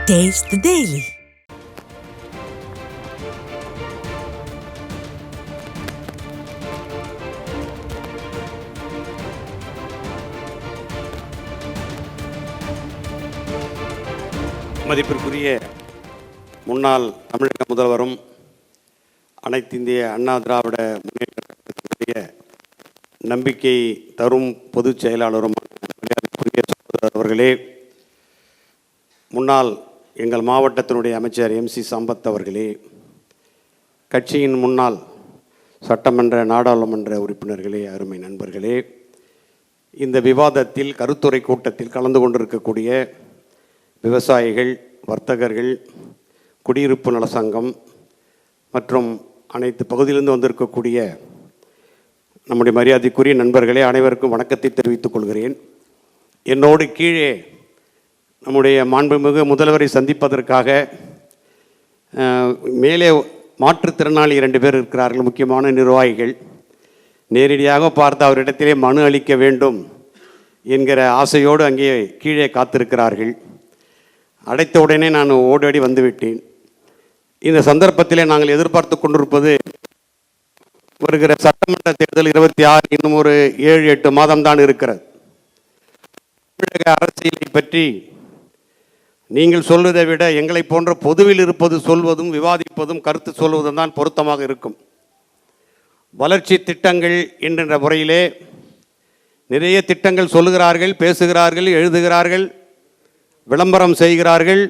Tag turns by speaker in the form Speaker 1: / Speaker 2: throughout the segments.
Speaker 1: Taste the Daily.
Speaker 2: மதிப்பிற்குரிய முன்னாள் தமிழக முதல்வரும் அனைத்து இந்திய அண்ணா திராவிட முன்னேற்ற கழகத்தினுடைய நம்பிக்கை தரும் பொதுச் செயலாளரும் அவர்களே, முன்னாள் எங்கள் மாவட்டத்தினுடைய அமைச்சர் MC சம்பத் அவர்களே, கட்சியின் முன்னாள் சட்டமன்ற நாடாளுமன்ற உறுப்பினர்களே, அருமை நண்பர்களே, இந்த விவாதத்தில் கருத்துரை கூட்டத்தில் கலந்து கொண்டிருக்கக்கூடிய விவசாயிகள், வர்த்தகர்கள், குடியிருப்பு நல சங்கம் மற்றும் அனைத்து பகுதியிலிருந்து வந்திருக்கக்கூடிய நம்முடைய மரியாதைக்குரிய நண்பர்களே, அனைவருக்கும் வணக்கத்தை தெரிவித்துக் கொள்கிறேன். என்னோடு கீழே நம்முடைய மாண்புமிகு முதல்வரை சந்திப்பதற்காக மேலே மாற்றுத்திறனாளி 2 பேர் இருக்கிறார்கள், முக்கியமான நிர்வாகிகள். நேரடியாக பார்த்து அவரிடத்திலே மனு அளிக்க வேண்டும் என்கிற ஆசையோடு அங்கே கீழே காத்திருக்கிறார்கள். அடைத்த உடனே நான் ஓடோடி வந்துவிட்டேன். இந்த சந்தர்ப்பத்திலே நாங்கள் எதிர்பார்த்து கொண்டிருப்பது வருகிற சட்டமன்ற தேர்தல் 26, இன்னும் ஒரு 7-8 மாதம்தான் இருக்கிறது. தமிழக அரசியலை பற்றி நீங்கள் சொல்வதை விட எங்களை போன்ற பொதுவில் இருப்பது சொல்வதும் விவாதிப்பதும் கருத்து சொல்வதும் தான் பொருத்தமாக இருக்கும். வளர்ச்சி திட்டங்கள் என்கின்ற முறையிலே நிறைய திட்டங்கள் சொல்லுகிறார்கள், பேசுகிறார்கள், எழுதுகிறார்கள், விளம்பரம் செய்கிறார்கள்,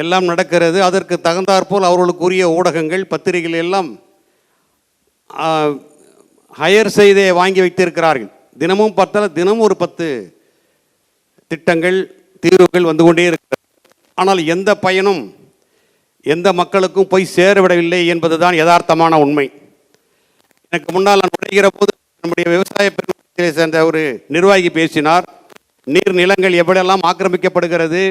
Speaker 2: எல்லாம் நடக்கிறது. அதற்கு தகுந்தாற்போல் அவர்களுக்குரிய ஊடகங்கள், பத்திரிகைகள் எல்லாம் ஹையர் செய்தே வாங்கி வைத்திருக்கிறார்கள். தினமும் பார்த்தால் தினமும் ஒரு 10 திட்டங்கள், தீர்வுகள் வந்து கொண்டே இருக்கிறது. ஆனால் எந்த பயனும் எந்த மக்களுக்கும் போய் சேரவிடவில்லை என்பதுதான் யதார்த்தமான உண்மை. எனக்கு முன்னால் நான் நுழைகிற போது நம்முடைய விவசாய பெருமக்களை சேர்ந்த ஒரு நிர்வாகி பேசினார். நீர் நிலங்கள் எவ்வளெல்லாம் ஆக்கிரமிக்கப்படுகிறது,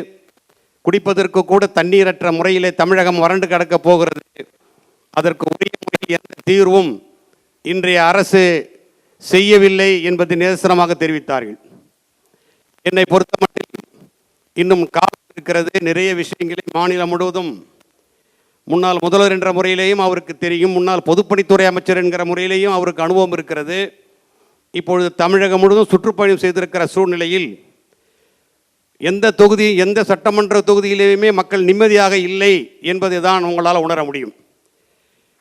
Speaker 2: குடிப்பதற்கு கூட தண்ணீரற்ற முறையிலே தமிழகம் வறண்டு கிடக்கப் போகிறது, அதற்கு உரிய முறையில் எந்த தீர்வும் இன்றைய அரசு செய்யவில்லை என்பதை நிதர்சனமாக தெரிவித்தார்கள். என்னை பொறுத்தமட்டில் இன்னும் காலம் இருக்கிறது. நிறைய விஷயங்களை மாநிலம் முழுவதும் முன்னாள் முதல்வர் என்ற முறையிலேயும் அவருக்கு தெரியும், முன்னாள் பொதுப்பணித்துறை அமைச்சர் என்கிற முறையிலேயும் அவருக்கு அனுபவம் இருக்கிறது. இப்பொழுது தமிழகம் முழுவதும் சுற்றுப்பயணம் செய்திருக்கிற சூழ்நிலையில் எந்த தொகுதி, எந்த சட்டமன்ற தொகுதியிலேயுமே மக்கள் நிம்மதியாக இல்லை என்பதை தான் உங்களால் உணர முடியும்.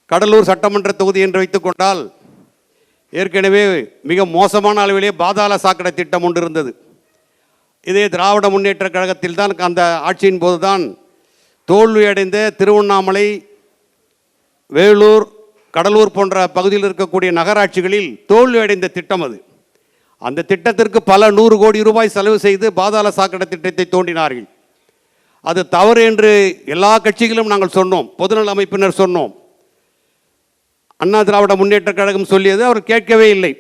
Speaker 2: கடலூர் சட்டமன்ற தொகுதி என்று வைத்துக்கொண்டால் ஏற்கனவே மிக மோசமான அளவிலே பாதாள சாக்கடை திட்டம் ஒன்று இருந்தது. இதே திராவிட முன்னேற்ற கழகத்தில் தான் அந்த ஆட்சியின் போது தான் தோல்வியடைந்த திருவண்ணாமலை, வேலூர், கடலூர் போன்ற பகுதியில் இருக்கக்கூடிய நகராட்சிகளில் தோல்வியடைந்த திட்டம் அது. அந்த திட்டத்திற்கு பல 100 கோடி ரூபாய் செலவு செய்து பாதாள சாக்கடை திட்டத்தை தோண்டினார்கள். அது தவறு என்று எல்லா கட்சிகளும் நாங்கள் சொன்னோம், பொதுநல அமைப்பினர் சொன்னோம். அண்ணா திராவிட முன்னேற்ற கழகம் சொல்லியது அவர் கேட்கவே இல்லை.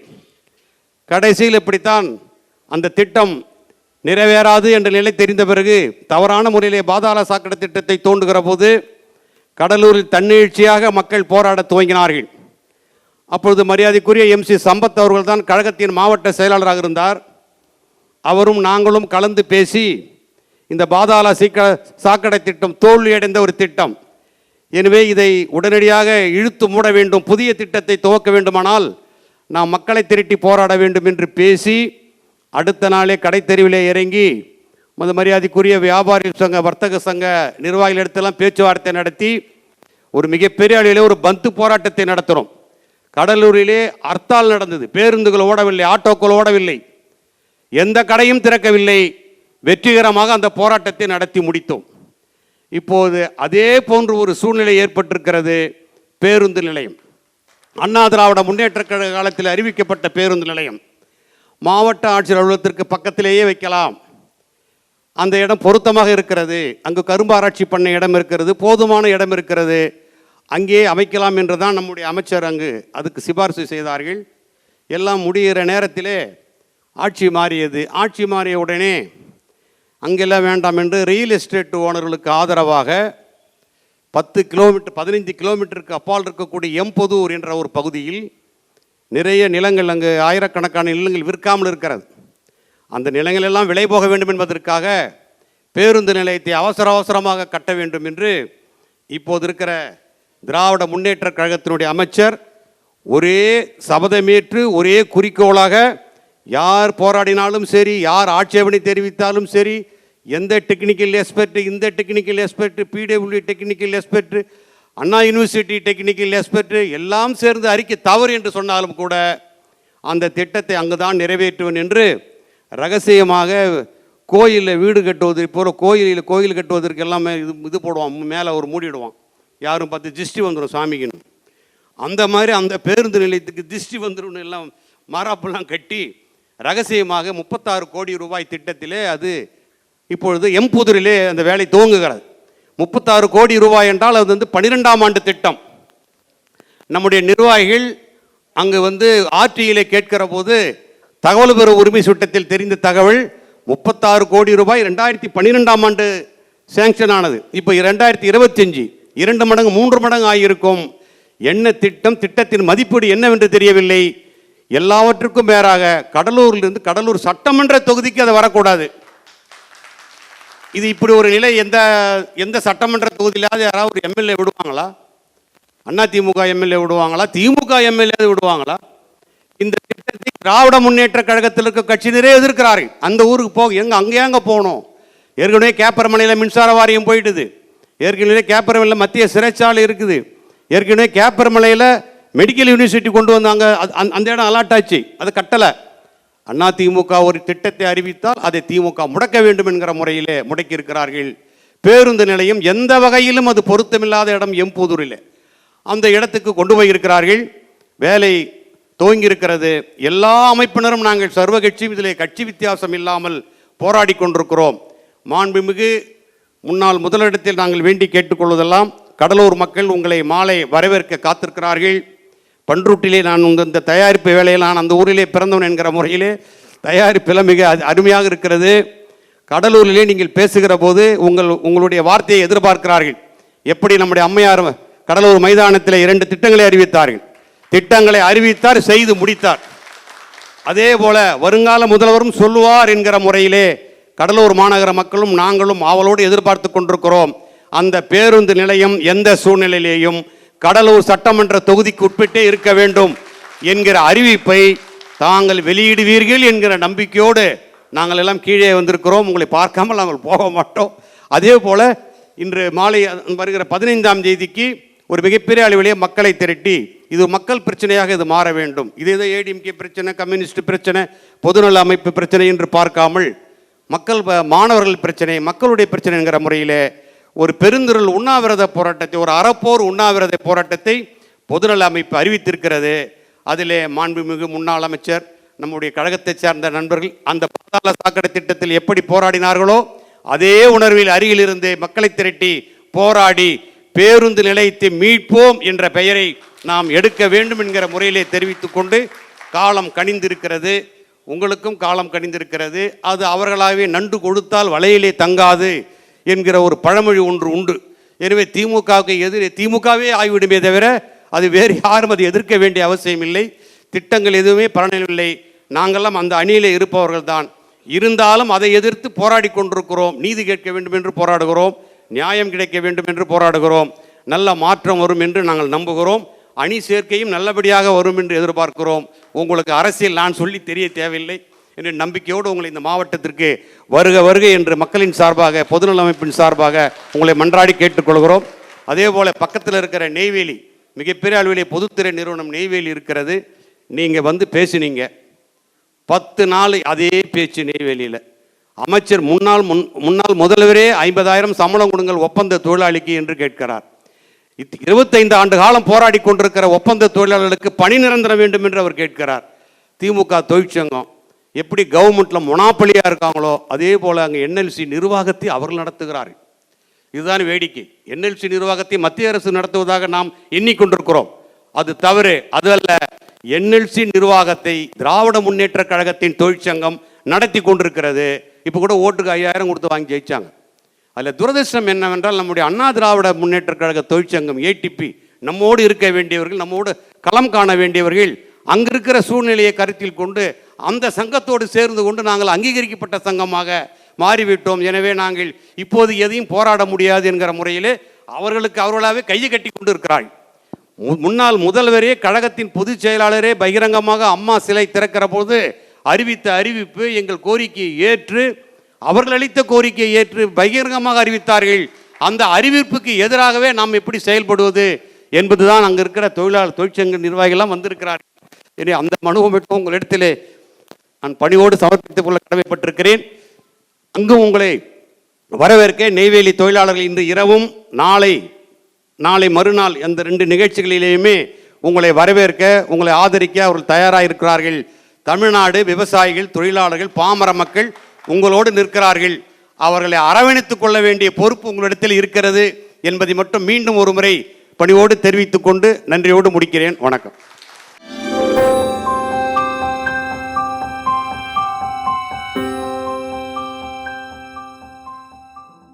Speaker 2: கடைசியில் இப்படித்தான் அந்த திட்டம் நிறைவேறாது என்ற நிலை தெரிந்த பிறகு தவறான முறையிலே பாதாள சாக்கடை திட்டத்தை தோண்டுகிற போது கடலூரில் தன்னெழுச்சியாக மக்கள் போராட துவங்கினார்கள். அப்பொழுது மரியாதைக்குரிய MC சம்பத் அவர்கள் தான் கழகத்தின் மாவட்ட செயலாளராக இருந்தார். அவரும் நாங்களும் கலந்து பேசி இந்த பாதாள சாக்கடை திட்டம் தோல்வியடைந்த ஒரு திட்டம், எனவே இதை உடனடியாக இழுத்து மூட வேண்டும், புதிய திட்டத்தை துவக்க வேண்டுமானால் நாம் மக்களை திரட்டி போராட வேண்டும் என்று பேசி அடுத்த நாளே கடைத்தெருவிலே இறங்கி மரியாதைக்குரிய வியாபாரி சங்க, வர்த்தக சங்க நிர்வாகிகளிடத்தெல்லாம் பேச்சுவார்த்தை நடத்தி ஒரு மிகப்பெரிய அளவிலே ஒரு பந்து போராட்டத்தை நடத்துகிறோம். கடலூரிலே ஹர்த்தால் நடந்தது. பேருந்துகள் ஓடவில்லை, ஆட்டோக்கள் ஓடவில்லை, எந்த கடையும் திறக்கவில்லை. வெற்றிகரமாக அந்த போராட்டத்தை நடத்தி முடித்தோம். இப்போது அதே போன்று ஒரு சூழ்நிலை ஏற்பட்டிருக்கிறது. பேருந்து நிலையம், அண்ணா திராவிட முன்னேற்ற கழக காலத்தில் அறிவிக்கப்பட்ட பேருந்து நிலையம் மாவட்ட ஆட்சியர் அலுவலகத்திற்கு பக்கத்திலேயே வைக்கலாம். அந்த இடம் பொருத்தமாக இருக்கிறது. அங்கு கரும்பாராய்ச்சி பண்ண இடம் இருக்கிறது, போதுமான இடம் இருக்கிறது, அங்கே அமைக்கலாம் என்று தான் நம்முடைய அமைச்சர் அங்கு அதுக்கு சிபாரிசு செய்தார்கள். எல்லாம் முடிகிற நேரத்திலே ஆட்சி மாறியது. ஆட்சி மாறிய உடனே அங்கெல்லாம் வேண்டாம் என்று ரியல் எஸ்டேட் ஓனர்களுக்கு ஆதரவாக 10 கிலோமீட்டர் 15 கிலோமீட்டருக்கு அப்பால் இருக்கக்கூடிய எம்புதூர் என்ற ஒரு பகுதியில் நிறைய நிலங்கள், அங்கு ஆயிரக்கணக்கான நிலங்கள் விற்காமல் இருக்கிறது. அந்த நிலங்கள் எல்லாம் விலை போக வேண்டும் என்பதற்காக பேருந்து நிலையத்தை அவசரமாக கட்ட வேண்டும் என்று இப்போது இருக்கிற திராவிட முன்னேற்ற கழகத்தினுடைய அமைச்சர் ஒரே சபதமேற்று ஒரே குறிக்கோளாக யார் போராடினாலும் சரி, யார் ஆட்சேபனை தெரிவித்தாலும் சரி, எந்த டெக்னிக்கல் எக்ஸ்பர்ட், இந்த technical expert, PW technical expert, Anna university technical expert எல்லாம் சேர்ந்து அறிக்கை தவறு என்று சொன்னாலும் கூட அந்த திட்டத்தை அங்குதான் நிறைவேற்றுவேன் என்று ரகசியமாக கோயிலில் வீடு கட்டுவது போல கோயில் கட்டுவதற்கு எல்லாமே இது போடுவான், மேலே ஒரு மூடிடுவான், யாரும் பார்த்து திருஷ்டி வந்துடும் சாமிக்குன்னு. அந்த மாதிரி அந்த பேருந்து நிலையத்துக்கு திருஷ்டி வந்துடும் எல்லாம் மாறாப்பெல்லாம் கட்டி ரகசியமாக 36 கோடி ரூபாய் திட்டத்திலே அது இப்பொழுது எம்புதூரிலே அந்த வேலை துவங்குகிறது. 36 கோடி ரூபாய் என்றால் அது 12ஆம் ஆண்டு திட்டம். நம்முடைய நிர்வாகிகள் அங்கு ஆர்டியிலே கேட்கிற போது தகவல் பெறும் உரிமை சட்டத்தில் தெரிந்த தகவல் 36 கோடி ரூபாய் 2012ஆம் ஆண்டு சேங்ஷன் ஆனது. இப்போ 2025 2 மடங்கு 3 மடங்கு ஆகியிருக்கும். என்ன திட்டம், திட்டத்தின் மதிப்பீடு என்னவென்று தெரியவில்லை. எல்லாவற்றுக்கும் மேலாக கடலூரிலிருந்து கடலூர் சட்டமன்ற தொகுதிக்கு அது வரக்கூடாது. இது இப்படி ஒரு நிலை எந்த சட்டமன்ற தொகுதியிலாவது யாராவது ஒரு எம்எல்ஏ விடுவாங்களா? அண்ணா திமுக எம்எல்ஏ விடுவாங்களா? திமுக எம்எல்ஏ விடுவாங்களா? இந்த திட்டத்தை திராவிட முன்னேற்ற கழகத்தில் இருக்க கட்சியினரே எதிர்க்கிறார்கள். அந்த ஊருக்கு போக அங்கே போகணும். ஏற்கனவே கேப்பரமலையில் மின்சார வாரியம் போயிட்டுது. ஏற்கனவே கேப்பரமலையில் மத்திய சிறைச்சாலை இருக்குது. ஏற்கனவே கேப்பரமலையில் மெடிக்கல் யூனிவர்சிட்டி கொண்டு வந்தாங்க. அந்த இடம் அலாட் ஆச்சு, அது கட்டலை. அண்ணா திமுக ஒரு திட்டத்தை அறிவித்தால் அதை திமுக முடக்க வேண்டும் என்கிற முறையிலே முடக்கி இருக்கிறார்கள். பேருந்து நிலையம் எந்த வகையிலும் அது பொருத்தமில்லாத இடம் எம்புதூரில், அந்த இடத்துக்கு கொண்டு போய் இருக்கிறார்கள். வேலை துவங்கி இருக்கிறது. எல்லா அமைப்பினரும் நாங்கள் சர்வ கட்சியும் இதில் கட்சி வித்தியாசம் இல்லாமல் போராடி கொண்டிருக்கிறோம். மாண்புமிகு முன்னாள் முதலிடத்தில் நாங்கள் வேண்டி கேட்டுக்கொள்வதெல்லாம், கடலூர் மக்கள் உங்களை மாலை வரவேற்க காத்திருக்கிறார்கள். பன்ருட்டிலே நான் இந்த தயாரிப்பு வேலையில் நான் அந்த ஊரிலே பிறந்தவன் என்கிற முறையிலே தயாரிப்பில் மிக அருமையாக இருக்கிறது. கடலூரிலே நீங்கள் பேசுகிற போது உங்களுடைய வார்த்தையை எதிர்பார்க்கிறார்கள். எப்படி நம்முடைய அம்மையார் கடலூர் மைதானத்தில் 2 திட்டங்களை அறிவித்தார்கள். திட்டங்களை அறிவித்தார், செய்து முடித்தார். அதே போல வருங்கால முதல்வரும் சொல்லுவார் என்கிற முறையிலே கடலூர் மாநகர மக்களும் நாங்களும் ஆவலோடு எதிர்பார்த்து கொண்டிருக்கிறோம். அந்த பேருந்து நிலையம் எந்த சூழ்நிலையிலேயும் கடலூர் சட்டமன்ற தொகுதிக்கு உட்பட்டே இருக்க வேண்டும் என்கிற அறிவிப்பை தாங்கள் வெளியிடுவீர்கள் என்கிற நம்பிக்கையோடு நாங்கள் எல்லாம் கீழே வந்திருக்கிறோம். உங்களை பார்க்காமல் நாங்கள் போக மாட்டோம். அதே போல இன்று மாலை வருகிற 15ஆம் தேதிக்கு ஒரு மிகப்பெரிய அளவிலே மக்களை திரட்டி இது மக்கள் பிரச்சனையாக இது மாற வேண்டும். இது ஏதோ ஏடிஎம்கே பிரச்சனை, கம்யூனிஸ்ட் பிரச்சனை, பொதுநல அமைப்பு பிரச்சனை என்று பார்க்காமல் மாணவர்கள் பிரச்சனை, மக்களுடைய பிரச்சனை என்கிற முறையில் ஒரு பெருந்திரள் உண்ணாவிரத போராட்டத்தை, ஒரு அறப்போர் உண்ணாவிரத போராட்டத்தை பொதுநல அமைப்பு அறிவித்திருக்கிறது. அதிலே மாண்புமிகு முன்னாள் அமைச்சர், நம்முடைய கழகத்தை சார்ந்த நண்பர்கள் அந்த பாதாள சாக்கடை திட்டத்தில் எப்படி போராடினார்களோ அதே உணர்வில் அருகில் இருந்து மக்களை திரட்டி போராடி பேருந்து நிலையத்தை மீட்போம் என்ற பெயரை நாம் எடுக்க வேண்டும் என்கிற முறையிலே தெரிவித்துக் கொண்டு, காலம் கனிந்திருக்கிறது, உங்களுக்கும் காலம் கனிந்திருக்கிறது. அது அவர்களாகவே நண்டு கொடுத்தால் வலையிலே தங்காது என்கிற ஒரு பழமொழி ஒன்று உண்டு. எனவே திமுகவுக்கு எதிரே திமுகவே ஆகிவிடுமே தவிர அது வேறு யாரும் அதை எதிர்க்க வேண்டிய அவசியம் இல்லை. திட்டங்கள் எதுவுமே பலனில்லை. நாங்கள்லாம் அந்த அணியிலே இருப்பவர்கள் தான். இருந்தாலும் அதை எதிர்த்து போராடி கொண்டிருக்கிறோம். நீதி கேட்க வேண்டும் என்று போராடுகிறோம், நியாயம் கிடைக்க வேண்டும் என்று போராடுகிறோம். நல்ல மாற்றம் வரும் என்று நாங்கள் நம்புகிறோம். அணி சேர்க்கையும் நல்லபடியாக வரும் என்று எதிர்பார்க்கிறோம். உங்களுக்கு அரசியல் நான் சொல்லி தெரிய தேவையில்லை என்ற நம்பிக்கையோடு உங்களை இந்த மாவட்டத்திற்கு வருக வருக என்று மக்களின் சார்பாக, பொதுநல அமைப்பின் சார்பாக உங்களை மன்றாடி கேட்டுக்கொள்கிறோம். அதே போல் பக்கத்தில் இருக்கிற நெய்வேலி, மிகப்பெரிய அளவிலே பொதுத்துறை நிறுவனம் நெய்வேலி இருக்கிறது. நீங்கள் பேசினீங்க 10 நாள் அதே பேச்சு நெய்வேலியில். அமைச்சர் முன்னாள் முதல்வரே 50,000 சம்பளம் கொடுங்கள் ஒப்பந்த தொழிலாளிக்கு என்று கேட்கிறார். 25 ஆண்டு காலம் போராடி கொண்டிருக்கிற ஒப்பந்த தொழிலாளர்களுக்கு பணி நிரந்தரம் வேண்டும் என்று அவர் கேட்கிறார். திமுக தொழிற்சங்கம் எப்படி கவர்மெண்ட்டில் மொனாப்பலியாக இருக்காங்களோ அதே போல் அங்கே என்எல்சி நிர்வாகத்தை அவர்கள் நடத்துகிறார்கள். இதுதான் வேடிக்கை. என்எல்சி நிர்வாகத்தை மத்திய அரசு நடத்துவதாக நாம் எண்ணிக்கொண்டிருக்கிறோம். அது தவறு, அது அல்ல. என்எல்சி நிர்வாகத்தை திராவிட முன்னேற்ற கழகத்தின் தொழிற்சங்கம் நடத்தி கொண்டிருக்கிறது. இப்போ கூட ஓட்டுக்கு 5,000 கொடுத்து வாங்கி ஜெயிச்சாங்க. அதில் துரதிர்ஷ்டம் என்னவென்றால் நம்முடைய அண்ணா திராவிட முன்னேற்ற கழக தொழிற்சங்கம் ஏடிபி நம்மோடு இருக்க வேண்டியவர்கள், நம்மோடு களம் காண வேண்டியவர்கள் அங்கே இருக்கிற சூழ்நிலையை கருத்தில் கொண்டு அந்த சங்கத்தோடு சேர்ந்து கொண்டு நாங்கள் அங்கீகரிக்கப்பட்ட சங்கமாக மாறிவிட்டோம், எனவே நாங்கள் இப்போது எதையும் போராட முடியாது என்கிற முறையிலே அவர்களாகவே கையை கட்டி கொண்டு இருக்கிறார்கள். முன்னாள் முதல்வரே, கழகத்தின் பொதுச் செயலாளரே பகிரங்கமாக அம்மா சிலை திறக்கிற போது அறிவித்த அறிவிப்பு எங்கள் கோரிக்கையை ஏற்று, அவர்கள் அளித்த கோரிக்கையை ஏற்று பகிரங்கமாக அறிவித்தார்கள். அந்த அறிவிப்புக்கு எதிராகவே நாம் எப்படி செயல்படுவது என்பதுதான் அங்கே இருக்கிற தொழிற்சங்க நிர்வாகிகள்லாம் வந்திருக்கிறார்கள். எனவே அந்த மனுவை மட்டும் உங்களிடத்திலே நான் பணியோடு சமர்ப்பித்துக் கொள்ள கடமைப்பட்டிருக்கிறேன். அங்கும் உங்களை வரவேற்க நெய்வேலி தொழிலாளர்கள் இன்று இரவும் நாளை மறுநாள் அந்த 2 நிகழ்ச்சிகளிலேயுமே உங்களை வரவேற்க, உங்களை ஆதரிக்க அவர்கள் தயாராக இருக்கிறார்கள். தமிழ்நாடு விவசாயிகள், தொழிலாளர்கள், பாமர மக்கள் உங்களோடு நிற்கிறார்கள். அவர்களை அரவணைத்துக் கொள்ள வேண்டிய பொறுப்பு உங்களிடத்தில் இருக்கிறது என்பதை மட்டும் மீண்டும் ஒரு முறை பணியோடு தெரிவித்துக் கொண்டு நன்றியோடு முடிக்கிறேன். வணக்கம்.